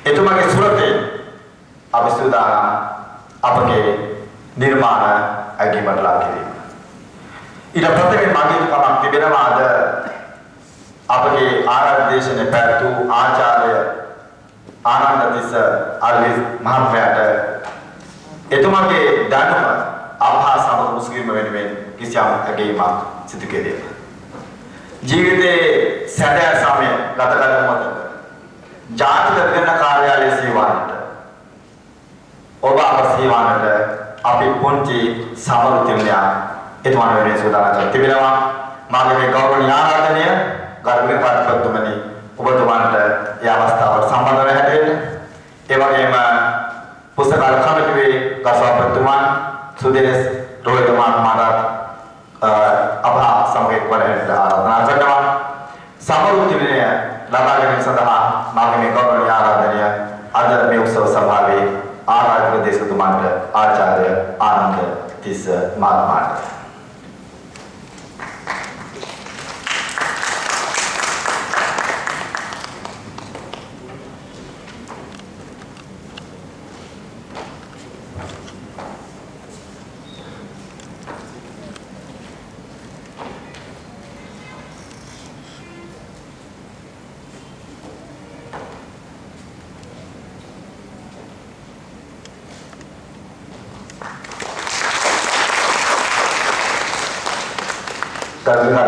එතුමගේ සුරතේ අපි සූදානම් අපගේ නිර්මාණ අගීමට ලක් කිරීම. ඊට ප්‍රථමයෙන් මගේ කමක් තිබෙනවාද අපගේ ආරාධ්‍ය දේශනේ පැවැතු ආචාර්ය ආනන්දතිස්ස අල්විස් මහත්මයාට එතුමගේ දැනුම අපහා සමග මුස්ලිම් වෙනුවෙන් කිසියම් අගීමක් සිදු කෙරේ. ජීවිතයේ සැදෑ සමය ගත කළ මොහොතක ජාතික විගණන කාර්යාලයේ සේවයට ඔබ අප සේවයට අපි පුංචි සමරුතිමයා එතුමන් වෙනුවෙන් සූදානම් කර තිබෙනවා. මාගේ මේ ගෞරවනීය ආරාධනය ගරුතර පාත්‍රතුමනි ඔබතුමන්ට ඒ අවස්ථාවට සම්බන්ධ වෙන හැටියට ඒ වගේම පුස්තකාල කමිටුවේ ගසවපතුමන් සුදේස් රෝහිත මහත්මයාට අප සමග එක්වන හැටියට ආරාධනා කරනවා. සමරුතිමය ලබා ගැනීම සඳහා මාගේ මේ ගෞරවනීය ආරාධනය අද මේ උත්සව සභාවේ ආරාධක දේශකතුමන්ට ආචාර්ය Ananda Tissa මහත්මයාට.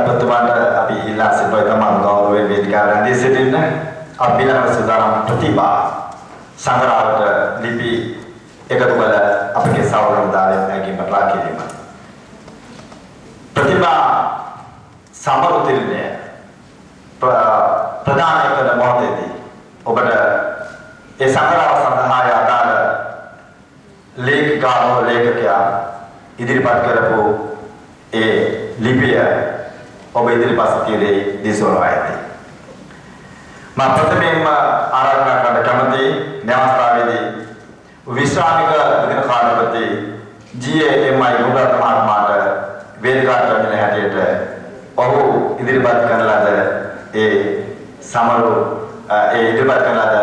Pertemuan api ilah sebagai teman gaul webincar di sini api ilah saudara Pratiba Sanggarawat lipi ekatu kala apake sawaran dari lagi berlaki lima Pratiba samarutilnya pradana ekada mohotedi obada Sanggarawat sandahaya adala lek gano lek kya idiripat karapu लिपिया और इधर पास तीरे दिसों आए थे माँ प्रथमें आराधना करने कमती न्यास्तावेदी विश्रामिक दिन खानपति जीए MI गुड़ा तमाम मार्ग वेदकार करने हटेट और इधर बात करने लाते ए समारो इधर बात करने लाते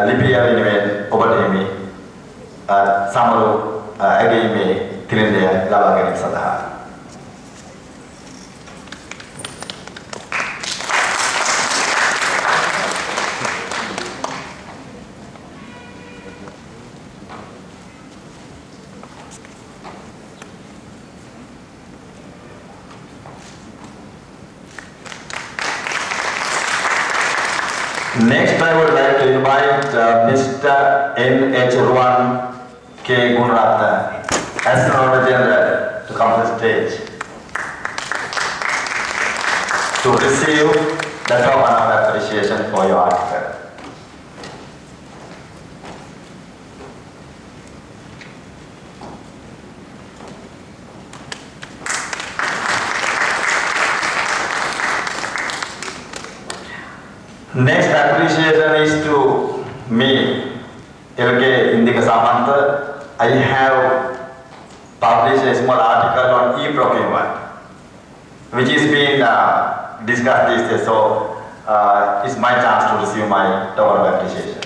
लिपिया विनिमें ओबटेमी समारो अगे में तिरंदे लावा करने सदा Next, I would like to invite Mr. N.H. Ruwan K. Gunratna, Astronaut General, to come to the stage to receive the token of appreciation for your article. Next appreciation is to me, LK Indika Samanta. I have published a small article on e-procurement, which is being discussed these days. So it's my chance to receive my token of appreciation.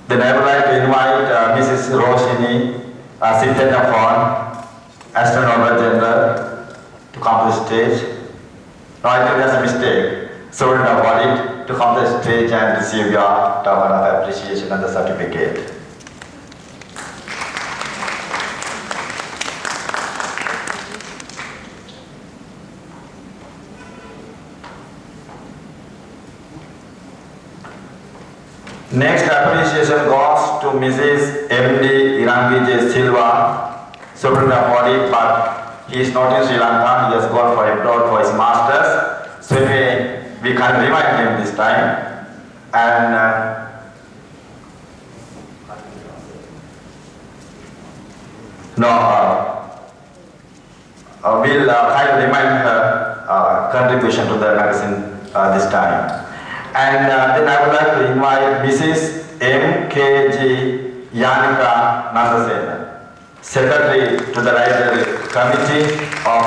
Then I would like to invite Mrs. Roshini Sithenapon, Astronaut General, to come to the stage. No, I think that's a mistake. Sorry about it. To come to the stage and receive your token of appreciation and the certificate. Next appreciation goes to Mrs. M.D. Irangi Silva, Superintendent of Audit, but he is not in Sri Lanka. He has gone for abroad for his masters. So we can remind him this time. And we'll try to remind her contribution to the magazine this time. And then I would like to invite Mrs. M.K.G. Yanika Nandasena, Secretary to the Library Committee of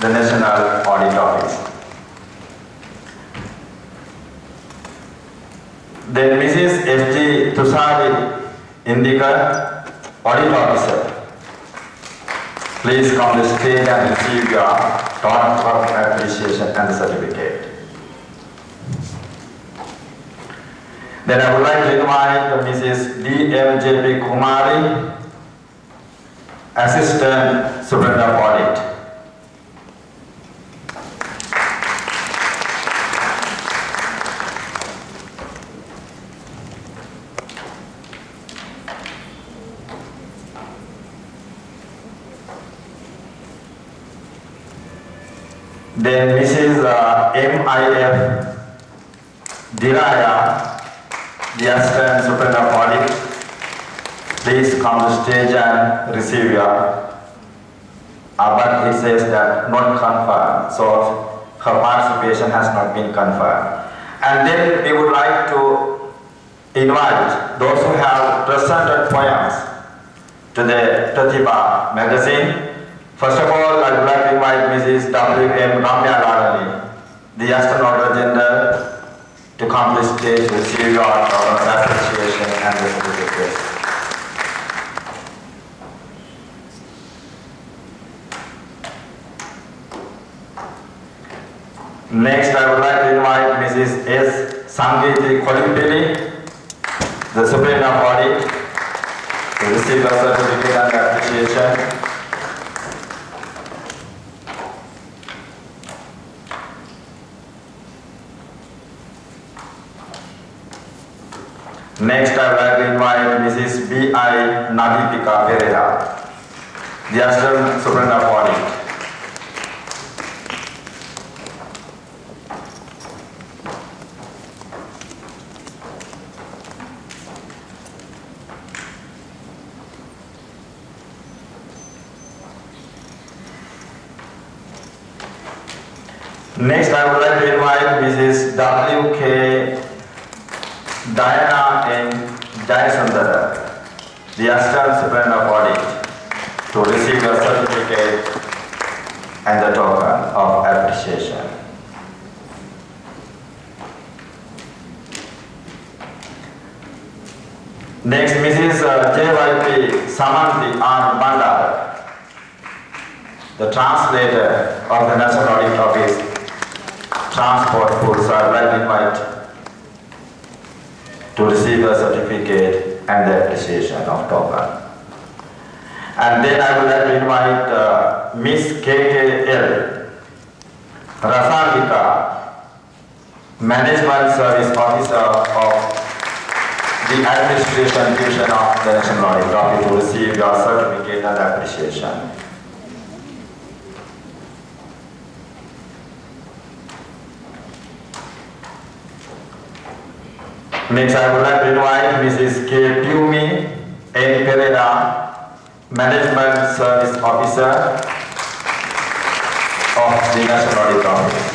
the National Audit Office. Then Mrs. S.G. Tusari Indika, Audit Officer. Please come to the stage and receive your token of appreciation and certificate. Then I would like to invite Mrs. D.M.J.P. Kumari, Assistant Superintendent of Audit. Then Mrs. M.I.F. Diraya, the Assistant Superintendent of Audit, please come to the stage and receive your, but it says that not confirmed, so her participation has not been confirmed. And then we would like to invite those who have presented poems to the Pratibha magazine. First of all, I would like to invite Mrs. W.M. Ramya Ladani, the Astronaut General, to come to the stage to receive your appreciation and the certificates. Next, I would like to invite Mrs. S. Sangiti Kolimpili, the Superintendent of Audit, to receive the certificate and appreciation. Next, I would like to invite Mrs. B.I. Nadipika Pereira, the Assistant Superintendent of Audit. Next, I would like to invite Mrs. W.K. Diana N. Jayasundara, the Assistant Superintendent of Audit, to receive a certificate and the token of appreciation. Next, Mrs. J.Y.P. Samanthi R. Bandar, the translator of the National Audit Office, Transport Foods, I would like to invite to receive a certificate and the appreciation of token. And then I would like to invite Miss KKL Rasandika, Management Service Officer of the Administration Division of the National Audit Office, to receive your certificate and appreciation. Next, I would like to invite Mrs. K. Pumi N. Pereira, Management Service Officer of the National Audit Office.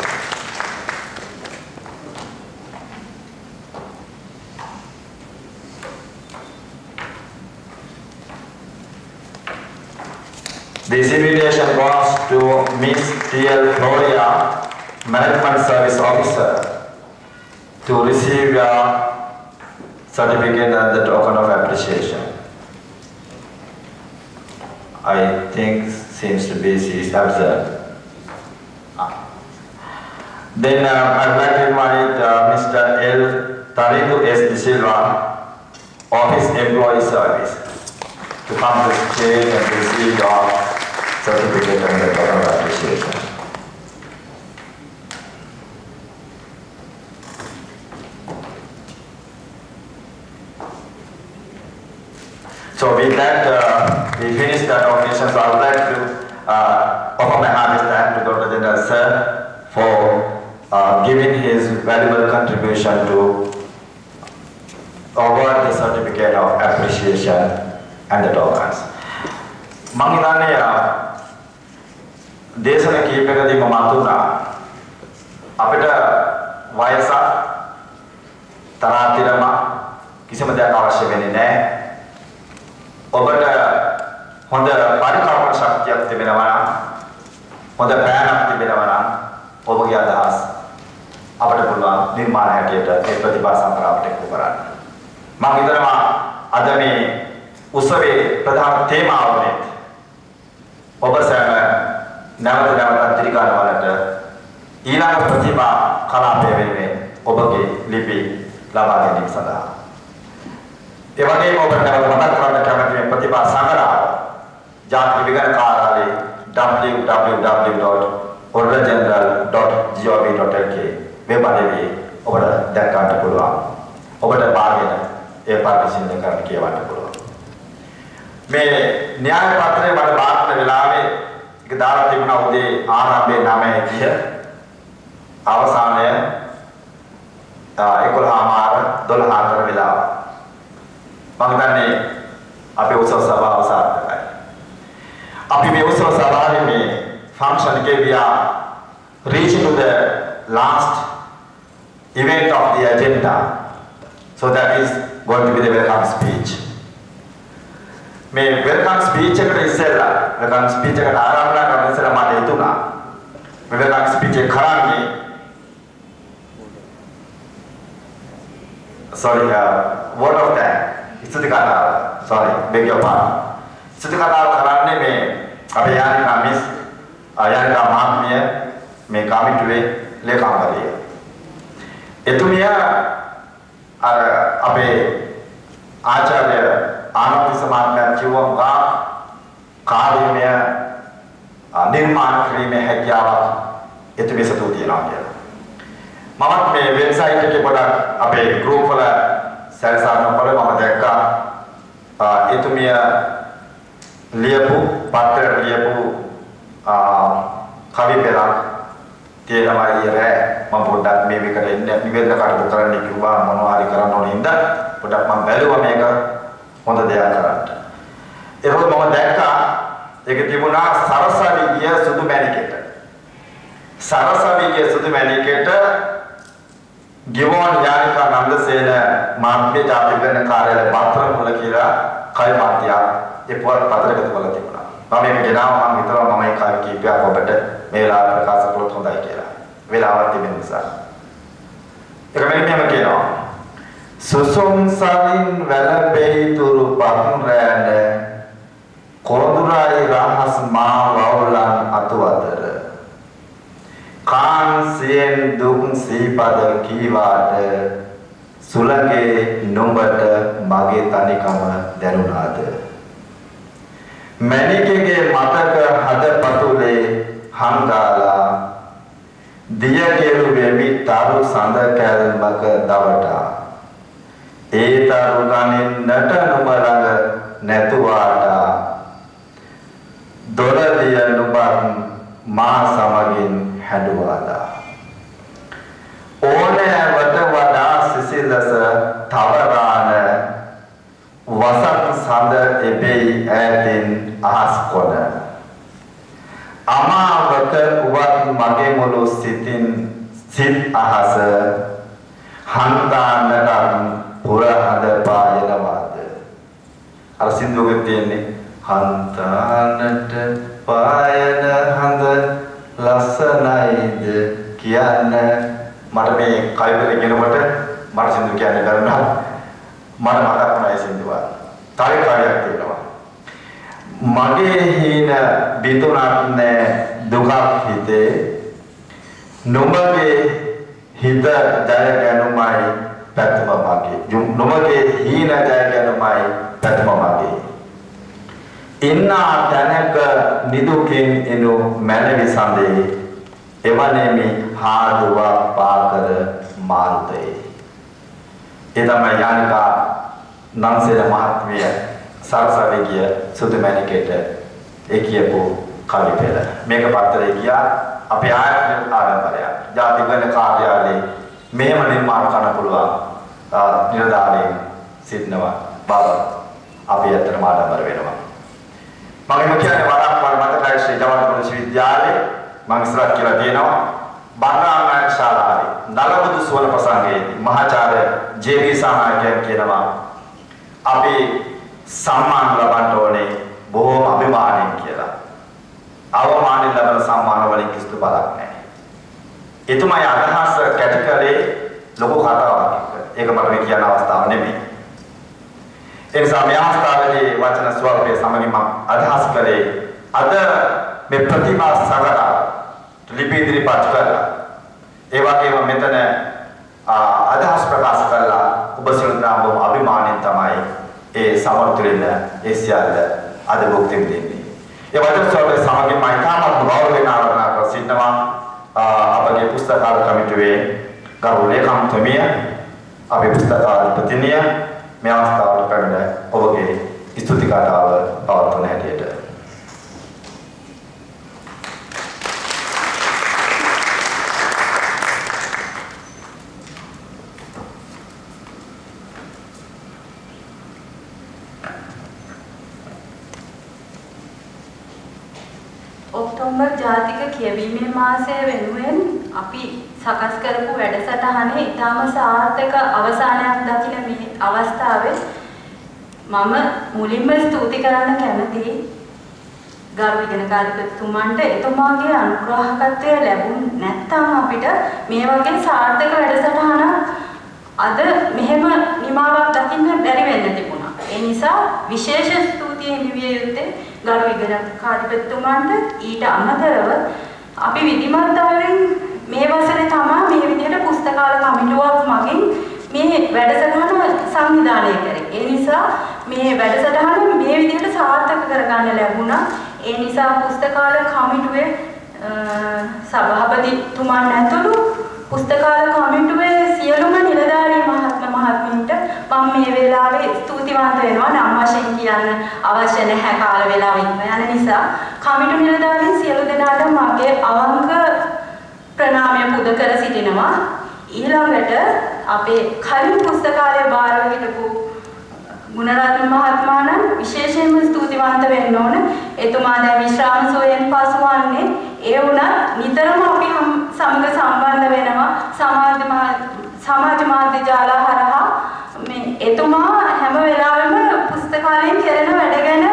This invitation goes to Ms. T.L. Gloria, Management Service Officer, to receive your certificate and the token of appreciation. I think seems to be she is absent. Then I would like to invite Mr. L. Tariku S. De Silva, Office Employee Service, to come to the stage and receive your certificate and the token of appreciation. So with that, we finished that occasion. So I would like to offer my hardest thanks to Dr. General Sir for giving his valuable contribution to award the certificate of appreciation and the tokens. Mangidane දේශන කීපයකදීම මතුණා අපිට වයස තරාතිරම කිසිම දෙයක් අවශ්‍ය වෙන්නේ නැහැ. හොඳ පෑනක් තිබෙනවා නම් ඔබගේ අදහස් අපිට පුළුවන් නිර්මාණ හැටියට ඒ ප්‍රතිභා සම්ප්‍රාප්ත කරගන්න. මම හිතනවා අද මේ උත්සවයේ ප්‍රධාන තේමාව වනේ ඔබ සෑම නැවත ත්‍රිකාණ වලට ඊළඟ ප්‍රතිභා කලාපය වෙනුවෙන් ඔබගේ ලිපි ලබා ගැනීම සඳහා ඒ වගේම ඔබට නැවත මතක් කරගන්න කැමති මේ ප්‍රතිභා සංග්‍රහය ජාතික විගණන කාර්යාලයේ www.orageneral.gov.lk වෙබ් අඩවියේ ඔබට දැක ගන්න පුළුවන්. ඔබට බාගෙන ඒ පරිශීලනය කරන්න කියවන්න පුළුවන්. මේ න්‍යාය පත්‍රය මට බාරන වෙලාවේ ඒක දාලා තිබුණා උදේ ආරම්භයේ 9:00 අවසානය 11:12 වෙලාව. මම දන්නේ අපේ උත්සව සභාව සාර්ථකයි. අපි මේ උත්සව සභාවේ මේ function එකේ we are reaching to the last event of the agenda. So that is going to be the welcome speech. මේ welcome speech එකට ඉස්සෙල්ලා welcome speech එකට ආරම්භ කරන ඉස්සෙල්ලා මට හිතුණා මේ welcome speech එක කරන්නේ word of thanks. ඉස්සෙල්ලා කතාව. Sorry, beg your pardon. ඉස්සෙල්ලා කතාව කරන්නේ මේ අපේ යානිකා මිස් යානිකා මහත්මිය මේ කමිටුවේ ලේකම්වරිය. එතුමිය අර අපේ ආචාර්ය ආනන්ද සමාජයෙන් කිව්වා කාර්යමය නිර්මාණ කිරීමේ හැකියාවක් එතුමිය සතු තියනවා කියලා. මමත් මේ වෙබ්සයිට් එකේ පොඩක් අපේ ගෲප් වල සැලසනකොට මම දැක්කා එතුමිය ලියපු පත්‍ර ලියපු කවි පෙළක් තියෙනවා ඊරේ මම පොඩ්ඩක් මේ විකට එන්නේ නිවැරදි කටයුතු කරන්න කිව්වා මොනවා හරි කරන්න ඕනේ ඉඳ පොඩ්ඩක් මම බැලුවා මේක හොඳ දෙයක් කරන්න. ඒක මම දැක්කා ඒක තිබුණා සරසවි ගිය සුදු මැණිකෙට. සරසවි ගිය සුදු මැණිකෙට ගිවොන් යානිකා නන්දසේන මාධ්‍ය ජාතික විගණන කාර්යාලය පත්‍ර මුල කියලා කවි මාත්‍යා ඒ පොත් පත්‍රයකට බලලා තිබුණා. මම මේක ගෙනාවා මම හිතුවා මම ඒ කවි කීපයක් ඔබට මේ වෙලාවට ප්‍රකාශ කළොත් හොඳයි කියලා. වෙලාවක් තිබෙන නිසා. ඒක මෙන්න කියනවා. සුසුම් සවින් වැළපෙයි තුරු පතුන් රැඳ කොඳුරයි රහස් මා වවුලන් අතු අතර කාන්සියෙන් දුක් සීපද කීවාට සුලගේ නුඹට මගේ තනිකම දැනුණාද මැණිකගේ මතක හදපතුලේ හංගාලා දියගෙරු වෙමි තරු සඳ කැල්මක දවටා ඒ තරු ගනින්නට නුඹ ළඟ නැතුවාට දොරදිය නුඹත් මා සමගින් හැඬුවාදා ඕනෑවට වඩා සිසිලස තවරාන වසත් සඳ එබෙයි ඈතින් අහස් කොන අමාවක උවත් මගේ මුළු සිතින් සිත් අහස හන්තානට පුරහද පායනවාද අර සින්දුවේ තියෙන්නේ හන්තානට පායන හඳ ලස්සනයිද කියන්න මට මේ කවිපද කියනකොට මට සින්දු කියන්න කරනවා මට මතක් වුණා ඒ සින්දුව. තව කවියක් තියෙනවා. මගේ හීන බිඳුනක් නැ දුකක් හිතේ නුඹගේ හිත ජයගැනුමයි පැතුම මගේ. නුඹගේ හීන ජයගැනුමයි පැතුම මගේ. ඉන්නා තැනක නිදුකින් එනු මැනවි සඳේ එවනෙමි හාදුවක් පාකර මාරුතේ. ඒ තමයි යානිකා නන්සේන මහත්මිය සරසවි ගිය සුදු මැණිකේට ඒ කියපු කවි පෙළ. මේක පත්තරේ ගියා අපේ ආයතන ආරම්භය. ජාතික විගණන කාර්යාලයේ මෙහෙම නිර්මාණ කරන්න පුළුවන් නිලධාරීන් සිටිනවා බව අපි ඇත්තටම ආඩම්බර වෙනවා. මම කියන්නේ වරක්වල මතකයි ශ්‍රී ජවහරපුර විශ්වවිද්‍යාලයේ මම ඉස්සරහ කියලා තියෙනවා බණ්ඩාරනායක ශාලාවේ නලබුදු සුවන ප්‍රසංගයේදී මහාචාර්ය ජේ.වී. සානායකයන් කියනවා අපි සම්මාන ලබන්න ඕනේ බොහොම අභිමාණයෙන් කියලා. අවමානයෙන් ලබන සම්මාන වල එතුමාගේ අදහස් කැටකලේ ලොකු කතාවක්. ඒක මට මේ කියන අවස්ථාව නෙමෙයි. ඒ නිසා මේ අවස්ථාවේදී වචන ස්වල්පයේ සමගින් මම අදහස් කළේ අද මේ ප්‍රතිමා සංගරා ලිපි ඉදිරිපත් කරලා ඒ වගේම මෙතන අදහස් ප්‍රකාශ කළා ඔබ සියලුම බොහොම අභිමාණයෙන් තමයි ඒ සමර්ථුලින ඒ සියල්ල අද භුක්ති විඳින්නේ. ඒ වචන ස්වල්පයේ සමගින් මම තාමත් ගෞරවයෙන් ආරාධනා කර සිටිනවා අපගේ පුස්තකාල කමිටුවේ ගරු ලේකම්තුමිය අපේ පුස්තකාලපතිනිය මේ අවස්ථාවට පැමිණ ඔබගේ ස්තුති කතාව පවත්වන හැටියට ඔක්තෝබර් ජාතික කියවීමේ මාසය වෙනුවෙන් අපි සකස් කරපු වැඩසටහනේ ඊටම සාර්ථක අවසානයක් දකින මේ අවස්ථාවේ මම මුලින්ම ස්තුති කරන්න කැමතියි ගරු ඉගෙනකාරිකතුමන්ට. එතුමාගේ අනුග්‍රහකත්වය ලැබුණ නැත්නම් අපිට මේ වගේ සාර්ථක වැඩසටහනක් අද මෙහෙම නිමාවක් දකින්න බැරි වෙන්න තිබුණා. ඒ නිසා විශේෂ ස්තුතිය හිමිවිය යුත්තේ ගරු ඉගෙනකාරිකතුමන්ට. ඊට අමතරව අපි විධිමත්තාවෙන් මේ වසරේ තමයි මේ විදිහට පුස්තකාල කමිටුවක් මගින් මේ වැඩසටහන සංවිධානය කරේ. ඒ නිසා මේ වැඩසටහන මේ විදිහට සාර්ථක කරගන්න ලැබුණා. ඒ නිසා පුස්තකාල කමිටුවේ සභාපතිතුමන් ඇතුළු පුස්තකාල කමිටුවේ සියලුම නිලධාරී මහත්මීන්ට මම මේ වෙලාවේ ස්තුතිවන්ත වෙනවා. නම් වශයෙන් කියන්න අවශ්‍ය නැහැ කාල වේලාව ඉක්ම යන නිසා. කමිටු නිලධාරීන් සියලු දෙනාට මගේ අවංක ප්‍රණාමය පුද කර සිටිනවා. ඊළඟට අපේ කලින් පුස්තකාලය බාරව හිටපු ගුණරත්න මහත්මයාණන් විශේෂයෙන්ම ස්තුතිවන්ත වෙන්න ඕන. එතුමා දැන් විශ්‍රාම සෝයෙන් පසු වන්නේ. ඒ වුණත් නිතරම අපි සමග සම්බන්ධ වෙනවා සමාජ මාධ්‍ය ජාල හරහා. මේ එතුමා හැම වෙලාවෙම පුස්තකාලයෙන් කරන වැඩ ගැන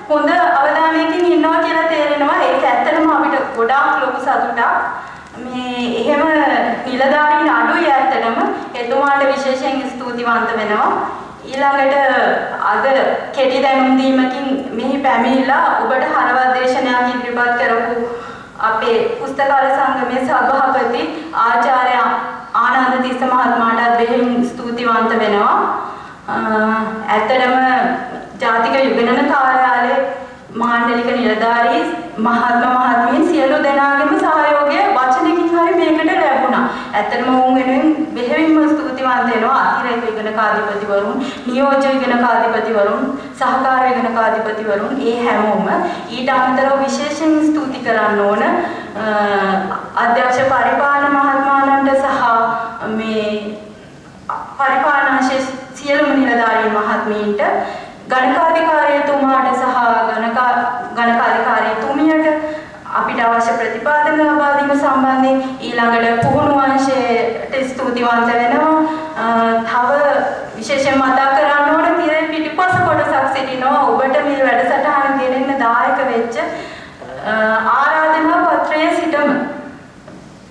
හොඳ අවධානයකින් ඉන්නවා කියලා තේරෙනවා. ඒක ඇත්තටම අපිට ගොඩාක් ලොකු සතුටක්. මේ එහෙම නිලධාරීන් අඩුයි ඇත්තටම. එතුමාට විශේෂයෙන් ස්තුතිවන්ත වෙනවා. ඊළඟට අද කෙටි දැනුම් දීමකින් මෙහි පැමිණිලා ඔබට හරවත් දේශනාවක් ඉදිරිපත් කරපු අපේ පුස්තකාල සංගමයේ සභාපති ආචාර්ය ආනන්ද තිස්ස මහත්මයාට බෙහෙවින් ස්තුතිවන්ත වෙනවා. ඇත්තටම ජාතික යුගනන කාර්යාලයේ මාණ්ඩලික නිලධාරී මහත්මීන් සියලු දෙනාගේම සහයෝගය වචනකින් හරි මේකට ලැබුණා. ඇත්තටම වුන් වෙනුවෙන් බෙහෙවින්ම ස්තුතිවන්ත වෙනවා. අතිරේක ඉගෙනකාධිපතිවරුන්, නියෝජ්‍ය ඉගෙනකාධිපතිවරුන්, සහකාර ඉගෙනකාධිපතිවරුන් ඒ හැමෝම ඊට අමතරව විශේෂයෙන් ස්තුති කරන්න ඕන අධ්‍යක්ෂ පරිපාලන මහත්මයාණන්ට සහ මේ පරිපාලන අංශයේ සියලුම නිලධාරීන් මහත්මීන්ට, ගණකාධිකාරියතුමාට සහ ගණකාධිකාරියතුමියට අපිට අවශ්‍ය ප්‍රතිපාදන ලබා දීම සම්බන්ධයෙන් ඊළඟට පුහුණු අංශයට ස්තුතිවන්ත වෙනවා. තව විශේෂයෙන් මතක් කරන්න ඕන තිරේ පිටිපස්ස කොටසක් සිටිනවා. ඔබට මේ වැඩසටහන ගෙනෙන්න දායක වෙච්ච ආරාධනා පත්‍රයේ සිටම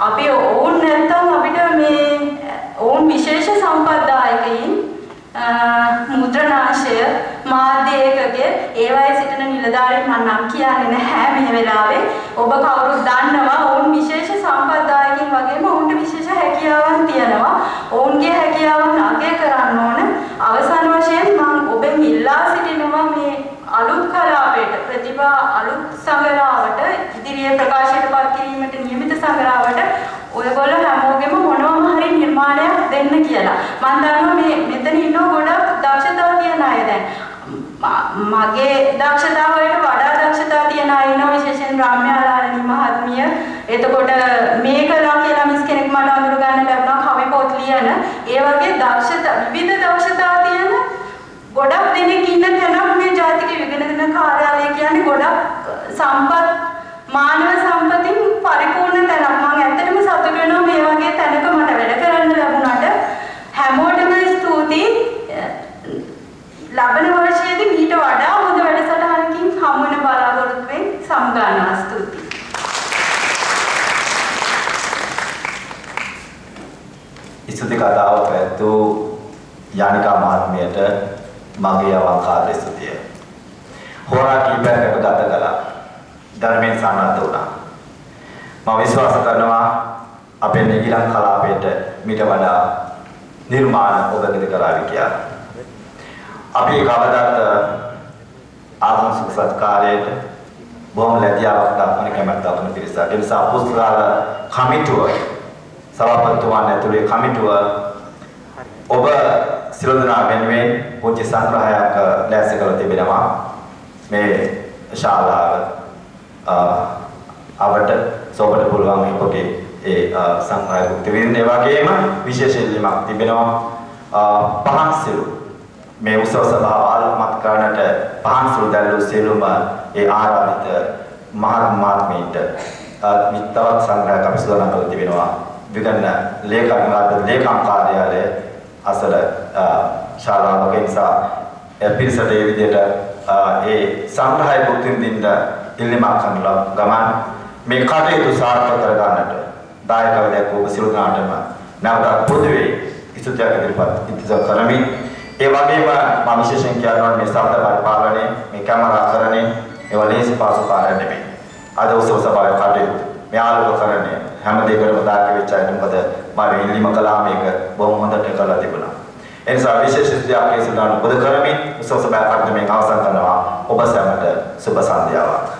අපි ඕන් නැත්තම් අපිට මේ ඕන් විශේෂ සම්පත්දායකයින් මුද්‍රණාංශය මාධ්‍ය ඒකකයේ ඒවයි සිටින නිලධාරීන් මම නම් කියන්නේ නැහැ මේ වෙලාවේ. ඔබ කවුරුත් දන්නවා ඔවුන් විශේෂ සම්පත්දායකින් වගේම ඔවුන්ට විශේෂ හැකියාවන් තියෙනවා. ඔවුන්ගේ හැකියාවන් අගය කරන්න ඕන. අවසාන වශයෙන් මම ඔබෙන් ඉල්ලා සිටිනවා මේ අලුත් කලාපයට ප්‍රතිභා අලුත් සංග්‍රහවට ඉදිරියේ ප්‍රකාශයට පත් කිරීමට නියමිත සංග්‍රහවට ඔයගොල්ලෝ හැමෝගෙම මොනවම හරි නිර්මාණයක් දෙන්න කියලා. මම දන්නවා මේ මෙතන ඉන්න ගොඩක් දක්ෂතාව තියෙන අය දැන්. මගේ දක්ෂතාව වලට වඩා දක්ෂතාව තියෙන අය ඉන්නවා විශේෂයෙන් රාම්‍යාලානි මහත්මිය. එතකොට මේකලා කියලා මිස් කෙනෙක් මට අඳුර ගන්න ලැබුණා කවි පොත් ලියන. ඒ වගේ දක්ෂතා විවිධ දක්ෂතා තියෙන ගොඩක් දෙනෙක් ඉන්න තැනක් මේ ජාතික විගණන කාර්යාලය කියන්නේ ගොඩක් සම්පත් මානව සම්පතින් පරිපූර්ණ තැනක්. මම ඇත්තටම සතුටු වෙනවා මේ වගේ තැනක මට වැඩ කරන්න ලැබුණාට. හැමෝටම ස්තුතියි. ලබන වර්ෂයේදී මීට වඩා හොඳ වැඩසටහනකින් හමු වෙන බලාපොරොත්තු වෙමින් සමගානවා. ස්තුතියි. කතාව පැවැත්වූ යානිකා මහත්මියට මගේ අවංකාරය ස්තුතිය. හොරා කීපයක් ගත කළා. ධර්මයෙන් සම්බන්ධ වුණා. මම විශ්වාස කරනවා අපේ ඊළඟ කලාපයට මීට වඩා නිර්මාණ ඔබ ඉදිරි කරાવી කියලා. අපි කවදාත් ආගම සුඛ සත්කාරයට බොහොම ලැජ්ජාවක් දක්වන කැමැත්ත දක්වන පිරිසක්. ඒ නිසා පුස්තකාල කමිටුව සභාපතිතුමා ඇතුළේ කමිටුව ඔබ සියලු දෙනා වෙනුවෙන් පොඩි සංග්‍රහයක් ලෑස්ති කරලා තිබෙනවා. මේ ශාලාව අපට සොබට පුළුවන් මේ පොඩි ඒ සංග්‍රහය භුක්ති විඳින්න. ඒ වගේම විශේෂ ඉල්ලීමක් තිබෙනවා. පහන් සිළු මේ උත්සව සභාව ආලෝකමත් කරන්නට පහන් සිළු දැල්වූ සියලුම ඒ ආරාධිත මහත්මීන්ට තවත් සංග්‍රහයක් අපි සූදානම් කරලා තිබෙනවා. විගන්න ලේකම් කාර්යාලය අසල ශාලාවක නිසා පිරිසට ඒ විදිහට ඒ සංග්‍රහය භුක්ති විඳින්න ඉල්ලීමක් කරනවා. ගමන් මේ කටයුතු සාර්ථක කරගන්නට දායකවලයක් ඔබ සියලු දෙනාටම නැවත පොදුවේ ඉස්තුතියක් ඉදිරිපත් කරමි. ඒ වගේම මම විශේෂයෙන් කියනවා මේ ශබ්ද පරිපාලනය, මේ කැමරාකරණය ඒවා ලේසි පාසු කාර්යයක් නෙමෙයි. අද උසව සභාවේ කටයුතු මේ ආලෝකකරණය හැම දෙයකටම දායක වෙච්ච අය මොකද මම ඉල්ලීම කළා මේක බොහොම හොඳට කරලා තිබුණා. ඒ නිසා විශේෂ ස්තුතියක් ඒ සඳහන් පොදු කරමි. උසව සභාවේ කටයුතු මේ අවසන් කරනවා. ඔබ සැමට සුබ සන්ධ්‍යාවක්.